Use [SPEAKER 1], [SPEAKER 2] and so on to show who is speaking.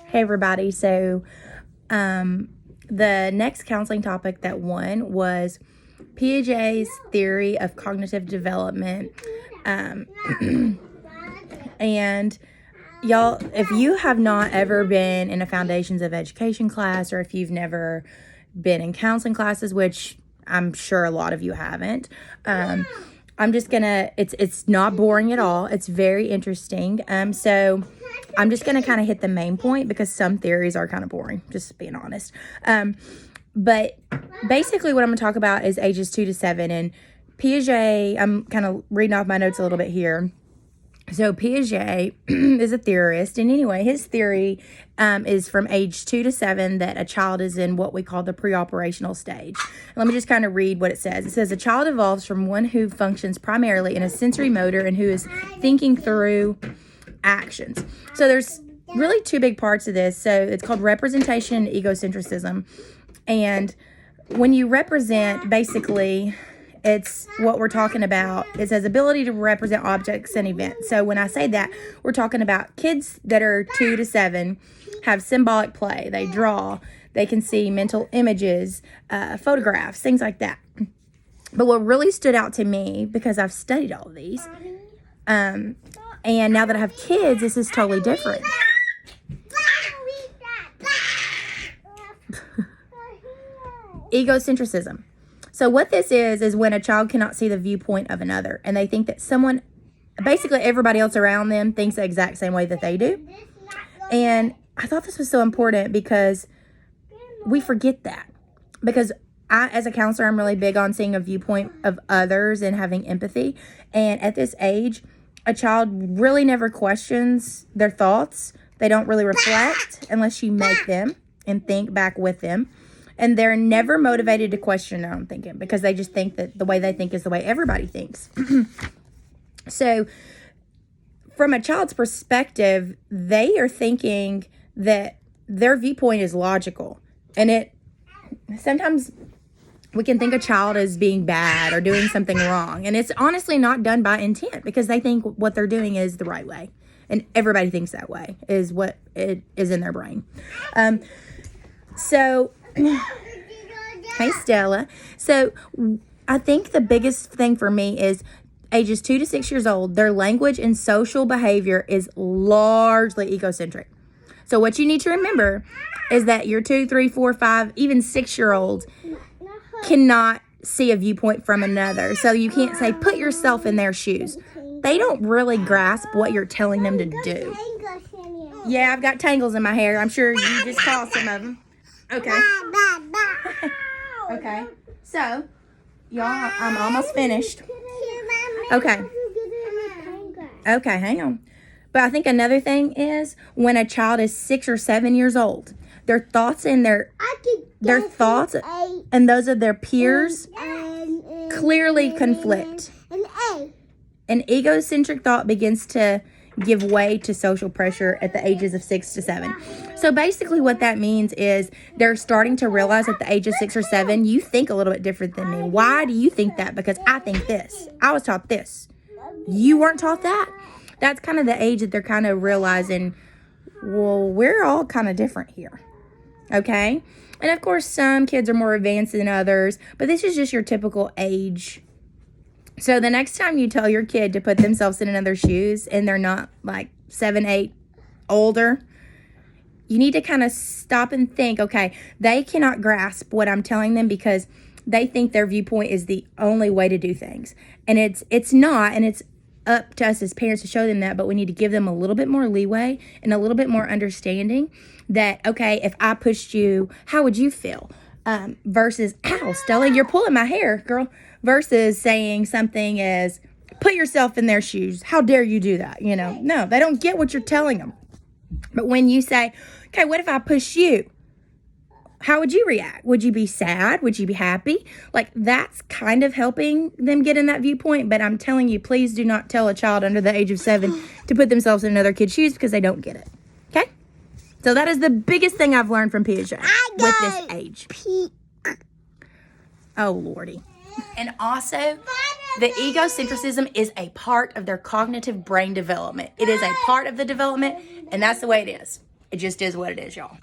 [SPEAKER 1] Hey everybody, so the next counseling topic that won was Piaget's theory of cognitive development. And y'all, if you have not ever been in a Foundations of Education class, or if you've never been in counseling classes, which I'm sure a lot of you haven't, I'm just gonna, it's not boring at all. It's very interesting. So I'm just gonna kind of hit the main point because some theories are kind of boring, just being honest. But basically what I'm gonna talk about is ages 2 to 7. And Piaget, I'm kind of reading off my notes a little bit here. So Piaget is a theorist, and anyway, his theory is from age 2 to 7 that a child is in what we call the pre-operational stage. Let me just kind of read what it says. It says, a child evolves from one who functions primarily in a sensory motor and who is thinking through actions. So there's really two big parts of this. So it's called representation and egocentrism. And when you represent, basically, it's what we're talking about. It says ability to represent objects and events. So when I say that, we're talking about kids that are 2 to 7 have symbolic play. They draw. They can see mental images, photographs, things like that. But what really stood out to me, because I've studied all of these, and now that I have kids, this is totally different. Egocentrism. So what this is when a child cannot see the viewpoint of another, and they think that someone, basically everybody else around them, thinks the exact same way that they do. And I thought this was so important because we forget that. Because I, as a counselor, I'm really big on seeing a viewpoint of others and having empathy. And at this age, a child really never questions their thoughts. They don't really reflect unless you make them and think back with them. And they're never motivated to question their own thinking because they just think that the way they think is the way everybody thinks. So from a child's perspective, they are thinking that their viewpoint is logical. And sometimes we can think a child is being bad or doing something wrong. And it's honestly not done by intent because they think what they're doing is the right way. And everybody thinks that way is what it is in their brain. Hey, Stella. So I think the biggest thing for me is ages 2 to 6 years old, their language and social behavior is largely egocentric. So what you need to remember is that your 2, 3, 4, 5, even 6-year-olds cannot see a viewpoint from another. So you can't say, put yourself in their shoes. They don't really grasp what you're telling them to do. Yeah, I've got tangles in my hair. I'm sure you just saw some of them. Okay. Okay. So, y'all, I'm almost finished. Okay. Okay, hang on. But I think another thing is when a child is 6 or 7 years old, their thoughts and their thoughts and those of their peers clearly conflict. An egocentric thought begins to give way to social pressure at the ages of 6 to 7. So basically what that means is they're starting to realize at the age of 6 or 7, you think a little bit different than me. Why do you think that? Because I think this. I was taught this. You weren't taught that? That's kind of the age that they're kind of realizing, well, we're all kind of different here. Okay? And of course, some kids are more advanced than others, but this is just your typical age. So the next time you tell your kid to put themselves in another's shoes and they're not like 7, 8 older, you need to kind of stop and think, okay, they cannot grasp what I'm telling them because they think their viewpoint is the only way to do things. And it's not, and it's up to us as parents to show them that, but we need to give them a little bit more leeway and a little bit more understanding that, okay, if I pushed you, how would you feel? Versus, ow, Stella, you're pulling my hair, girl. Versus saying something as, put yourself in their shoes. How dare you do that? You know, no, they don't get what you're telling them. But when you say, okay, what if I push you? How would you react? Would you be sad? Would you be happy? Like, that's kind of helping them get in that viewpoint. But I'm telling you, please do not tell a child under the age of 7 to put themselves in another kid's shoes because they don't get it. Okay? So that is the biggest thing I've learned from Piaget with this age. Oh, Lordy. And also, the egocentrism is a part of their cognitive brain development. It is a part of the development, and that's the way it is. It just is what it is, y'all.